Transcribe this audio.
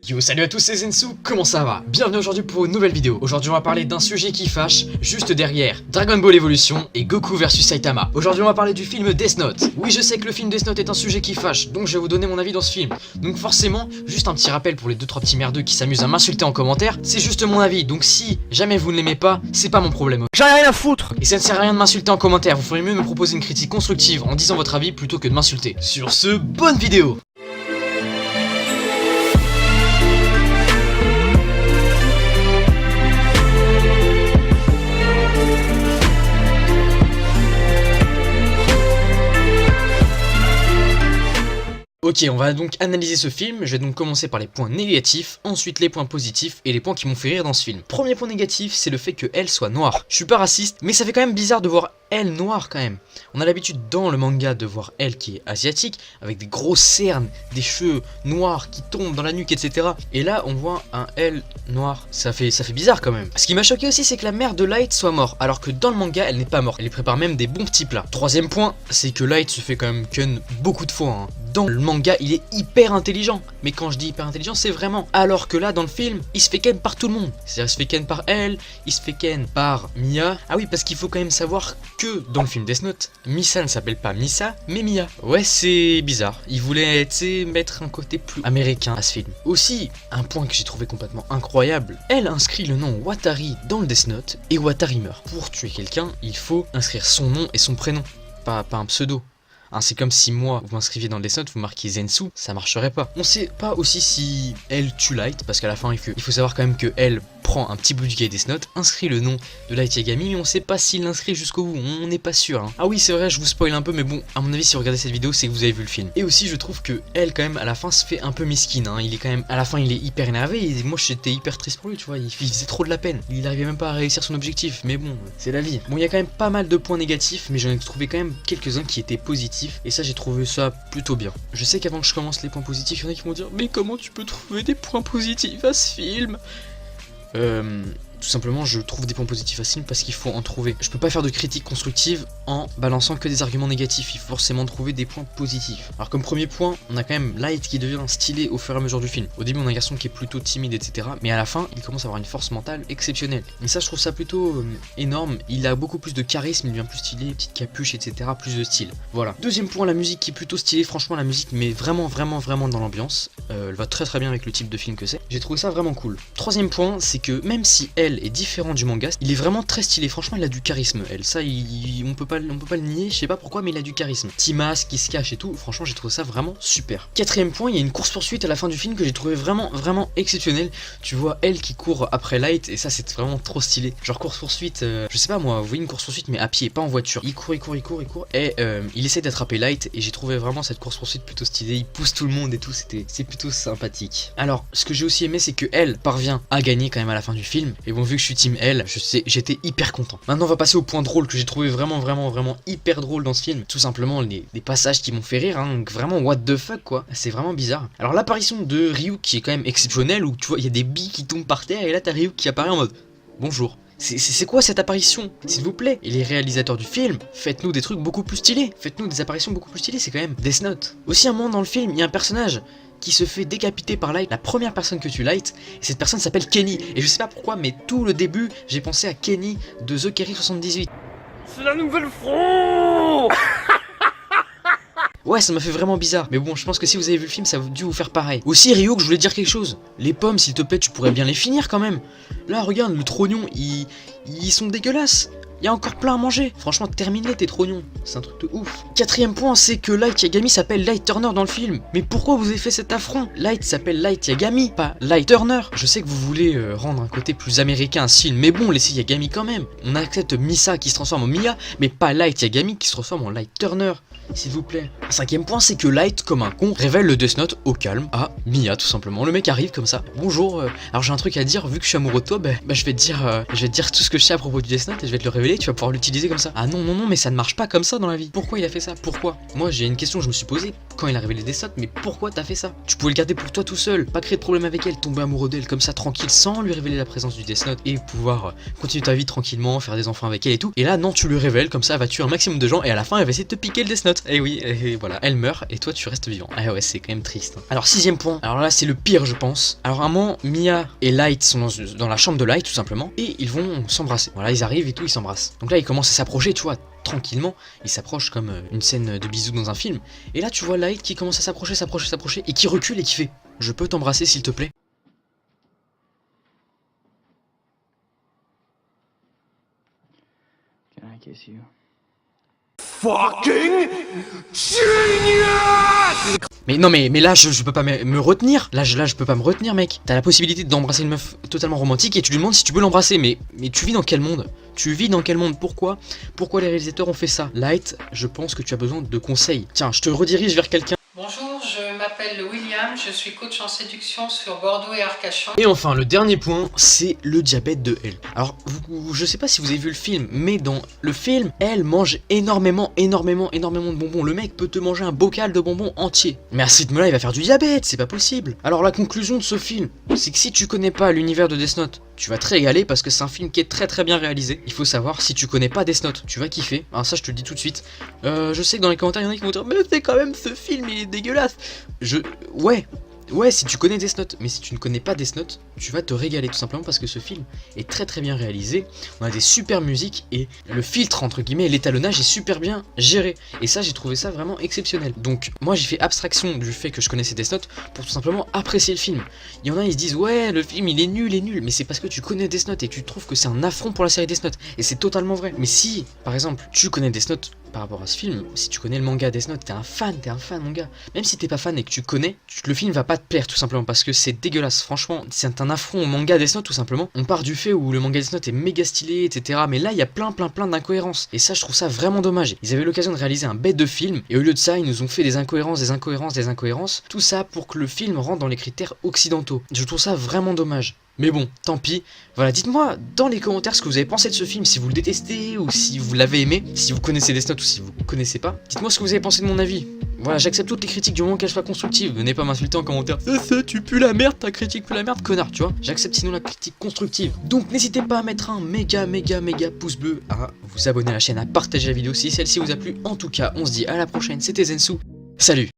Yo, salut à tous, c'est Zensu, comment ça va? Bienvenue aujourd'hui pour une nouvelle vidéo. Aujourd'hui on va parler d'un sujet qui fâche, juste derrière Dragon Ball Evolution et Goku versus Saitama. Aujourd'hui on va parler du film Death Note. Oui, je sais que le film Death Note est un sujet qui fâche, donc je vais vous donner mon avis dans ce film. Donc forcément, juste un petit rappel pour les 2-3 petits merdeux qui s'amusent à m'insulter en commentaire, c'est juste mon avis, donc si jamais vous ne l'aimez pas, c'est pas mon problème. J'en ai rien à foutre. Et ça ne sert à rien de m'insulter en commentaire, vous ferez mieux de me proposer une critique constructive en disant votre avis plutôt que de m'insulter. Sur ce, bonne vidéo! Ok, on va donc analyser ce film. Je vais donc commencer par les points négatifs, ensuite les points positifs et les points qui m'ont fait rire dans ce film. Premier point négatif, c'est le fait que elle soit noire. Je suis pas raciste, mais ça fait quand même bizarre de voir elle noire quand même. On a l'habitude dans le manga de voir elle qui est asiatique, avec des grosses cernes, des cheveux noirs qui tombent dans la nuque, etc. Et là, on voit un elle noir. Ça fait bizarre quand même. Ce qui m'a choqué aussi, c'est que la mère de Light soit morte, alors que dans le manga, elle n'est pas morte. Elle lui prépare même des bons petits plats. Troisième point, c'est que Light se fait quand même ken beaucoup de fois, hein. Dans le manga, il est hyper intelligent. Mais quand je dis hyper intelligent, c'est vraiment. Alors que là, dans le film, il se fait ken par tout le monde. C'est-à-dire, il se fait ken par elle, il se fait ken par Mia. Ah oui, parce qu'il faut quand même savoir que dans le film Death Note, Misa ne s'appelle pas Misa, mais Mia. Ouais, c'est bizarre. Il voulait, tu sais, mettre un côté plus américain à ce film. Aussi, un point que j'ai trouvé complètement incroyable, elle inscrit le nom Watari dans le Death Note et Watari meurt. Pour tuer quelqu'un, il faut inscrire son nom et son prénom, pas un pseudo. Hein, c'est comme si moi, vous m'inscriviez dans le Death Note, vous marquiez Zensu, ça marcherait pas. On sait pas aussi si elle tue Light, parce qu'à la fin, il faut savoir quand même que elle prend un petit bout du cahier Death Note, inscrit le nom de Light Yagami, mais on sait pas s'il l'inscrit jusqu'au bout, on n'est pas sûr. Hein. Ah oui, c'est vrai, je vous spoil un peu, mais bon, à mon avis, si vous regardez cette vidéo, c'est que vous avez vu le film. Et aussi, je trouve que elle, quand même, à la fin, se fait un peu mesquine. Hein. Il est quand même, à la fin, il est hyper énervé, et moi, j'étais hyper triste pour lui, tu vois, il faisait trop de la peine. Il arrivait même pas à réussir son objectif, mais bon, c'est la vie. Bon, il y a quand même pas mal de points négatifs, mais j'en ai trouvé quand même quelques-uns qui étaient positifs, et ça, j'ai trouvé ça plutôt bien. Je sais qu'avant que je commence les points positifs, il y en a qui vont dire mais comment tu peux trouver des points positifs à ce film? Tout simplement, je trouve des points positifs à ce film parce qu'il faut en trouver. Je peux pas faire de critique constructive en balançant que des arguments négatifs. Il faut forcément trouver des points positifs. Alors comme premier point, on a quand même Light qui devient stylé au fur et à mesure du film. Au début, on a un garçon qui est plutôt timide, etc. Mais à la fin, il commence à avoir une force mentale exceptionnelle. Et ça, je trouve ça plutôt énorme. Il a beaucoup plus de charisme, il devient plus stylé, petite capuche, etc. Plus de style. Voilà. Deuxième point, la musique qui est plutôt stylée. Franchement, la musique met vraiment dans l'ambiance. Elle va très bien avec le type de film que c'est. J'ai trouvé ça vraiment cool. Troisième point, c'est que même si elle est différent du manga, il est vraiment très stylé. Franchement, il a du charisme. Elle, ça, on peut pas le nier. Je sais pas pourquoi, mais il a du charisme. Petit masque qui se cache et tout. Franchement, j'ai trouvé ça vraiment super. Quatrième point, il y a une course poursuite à la fin du film que j'ai trouvé vraiment exceptionnelle. Tu vois elle qui court après Light et ça, c'est vraiment trop stylé. Genre course poursuite, je sais pas moi. Vous voyez une course poursuite mais à pied, pas en voiture. Il court et il essaie d'attraper Light et j'ai trouvé vraiment cette course poursuite plutôt stylée. Il pousse tout le monde et tout. C'est plutôt sympathique. Alors, ce que j'ai aussi aimé, c'est que elle parvient à gagner quand même à la fin du film. Et bon, vu que je suis team elle, j'étais hyper content. Maintenant, on va passer au point drôle que j'ai trouvé vraiment hyper drôle dans ce film. Tout simplement, les passages qui m'ont fait rire, hein, vraiment what the fuck quoi. C'est vraiment bizarre. Alors, l'apparition de Ryuk qui est quand même exceptionnelle, où tu vois, il y a des billes qui tombent par terre et là, t'as Ryuk qui apparaît en mode bonjour. C'est quoi cette apparition? S'il vous plaît. Et les réalisateurs du film, faites-nous des trucs beaucoup plus stylés. Faites-nous des apparitions beaucoup plus stylées, c'est quand même Death Note. Aussi, un moment dans le film, il y a un personnage qui se fait décapiter par Light, la première personne que tue Light, et cette personne s'appelle Kenny. Et je sais pas pourquoi, mais tout le début, j'ai pensé à Kenny de The Kerry 78. C'est la nouvelle front. Ouais, ça m'a fait vraiment bizarre. Mais bon, je pense que si vous avez vu le film, ça a dû vous faire pareil. Aussi, Ryuk, je voulais dire quelque chose. Les pommes, s'il te plaît, tu pourrais bien les finir quand même. Là, regarde, le trognon, ils sont dégueulasses. Il y a encore plein à manger. Franchement, termine-les tes trognons. C'est un truc de ouf. Quatrième point, c'est que Light Yagami s'appelle Light Turner dans le film. Mais pourquoi vous avez fait cet affront? Light s'appelle Light Yagami, pas Light Turner. Je sais que vous voulez rendre un côté plus américain à ce film, mais bon, laissez Yagami quand même. On accepte Misa qui se transforme en Mia, mais pas Light Yagami qui se transforme en Light Turner. S'il vous plaît. Cinquième point, c'est que Light, comme un con, révèle le Death Note au calme à Mia, tout simplement. Le mec arrive comme ça. Bonjour, alors j'ai un truc à dire, vu que je suis amoureux de toi, je vais te dire tout ce que je sais à propos du Death Note et je vais te le révéler révéler, tu vas pouvoir l'utiliser comme ça. Ah non, non, non, mais ça ne marche pas comme ça dans la vie. Pourquoi il a fait ça? Pourquoi? Moi, j'ai une question que je me suis posée quand il a révélé Death Note, mais pourquoi t'as fait ça? Tu pouvais le garder pour toi tout seul, pas créer de problème avec elle, tomber amoureux d'elle comme ça tranquille sans lui révéler la présence du Death Note et pouvoir continuer ta vie tranquillement, faire des enfants avec elle et tout. Et là, non, tu lui révèles comme ça, elle va tuer un maximum de gens et à la fin, elle va essayer de te piquer le Death Note. Et oui, et voilà, elle meurt et toi, tu restes vivant. Ah ouais, c'est quand même triste. Alors, 6ème point. Alors là, c'est le pire, je pense. Alors, à un moment, Mia et Light sont dans la chambre de Light, tout simplement, et ils vont s'embrasser. Voilà, ils arrivent et tout, ils s'embrassent. Donc là, ils commencent à s'approcher, tu vois, tranquillement. Ils s'approchent comme une scène de bisous dans un film. Et là, tu vois Light qui commence à s'approcher, et qui recule et qui fait: je peux t'embrasser, s'il te plaît? Can I kiss you? Fucking genius! Mais non, mais là, je peux pas me retenir. Là, je peux pas me retenir, mec. T'as la possibilité d'embrasser une meuf totalement romantique et tu lui demandes si tu peux l'embrasser. Mais tu vis dans quel monde? Tu vis dans quel monde? Pourquoi les réalisateurs ont fait ça? Light, je pense que tu as besoin de conseils. Tiens, je te redirige vers quelqu'un. Bonjour, je m'appelle William, je suis coach en séduction sur Bordeaux et Arcachon. Et enfin, le dernier point, c'est le diabète de Elle. Alors, je sais pas si vous avez vu le film, mais dans le film, Elle mange énormément de bonbons. Le mec peut te manger un bocal de bonbons entier. Mais à ce rythme-là, il va faire du diabète, c'est pas possible. Alors, la conclusion de ce film, c'est que si tu connais pas l'univers de Death Note, tu vas te régaler parce que c'est un film qui est très bien réalisé. Il faut savoir, si tu connais pas Death Note, tu vas kiffer. Alors ça, je te le dis tout de suite. Je sais que dans les commentaires, il y en a qui vont dire: mais c'est quand même, ce film, il est dégueulasse. Ouais, si tu connais Death Note, mais si tu ne connais pas Death Note, tu vas te régaler tout simplement parce que ce film est très bien réalisé. On a des super musiques et le filtre entre guillemets, l'étalonnage est super bien géré. Et ça, j'ai trouvé ça vraiment exceptionnel. Donc moi, j'ai fait abstraction du fait que je connaissais Death Note pour tout simplement apprécier le film. Il y en a, ils se disent: ouais, le film il est nul, mais c'est parce que tu connais Death Note et que tu trouves que c'est un affront pour la série Death Note. Et c'est totalement vrai. Mais si, par exemple, tu connais Death Note par rapport à ce film, si tu connais le manga Death Note, t'es un fan mon gars. Même si t'es pas fan et que tu connais, le film va pas te plaire tout simplement parce que c'est dégueulasse. Franchement, c'est un affront au manga Death Note tout simplement. On part du fait où le manga Death Note est méga stylé, etc. Mais là, il y a plein d'incohérences. Et ça, je trouve ça vraiment dommage. Ils avaient l'occasion de réaliser un bête de film et au lieu de ça, ils nous ont fait des incohérences. Tout ça pour que le film rentre dans les critères occidentaux. Je trouve ça vraiment dommage. Mais bon, tant pis. Voilà, dites-moi dans les commentaires ce que vous avez pensé de ce film, si vous le détestez ou si vous l'avez aimé, si vous connaissez Death Note ou si vous connaissez pas. Dites-moi ce que vous avez pensé de mon avis. Voilà, j'accepte toutes les critiques du moment qu'elles soient constructives. Venez pas m'insulter en commentaire: ça, tu pues la merde, ta critique pue la merde, connard, tu vois. J'accepte sinon la critique constructive. Donc n'hésitez pas à mettre un méga pouce bleu, à vous abonner à la chaîne, à partager la vidéo si celle-ci vous a plu. En tout cas, on se dit à la prochaine, c'était Zensu. Salut!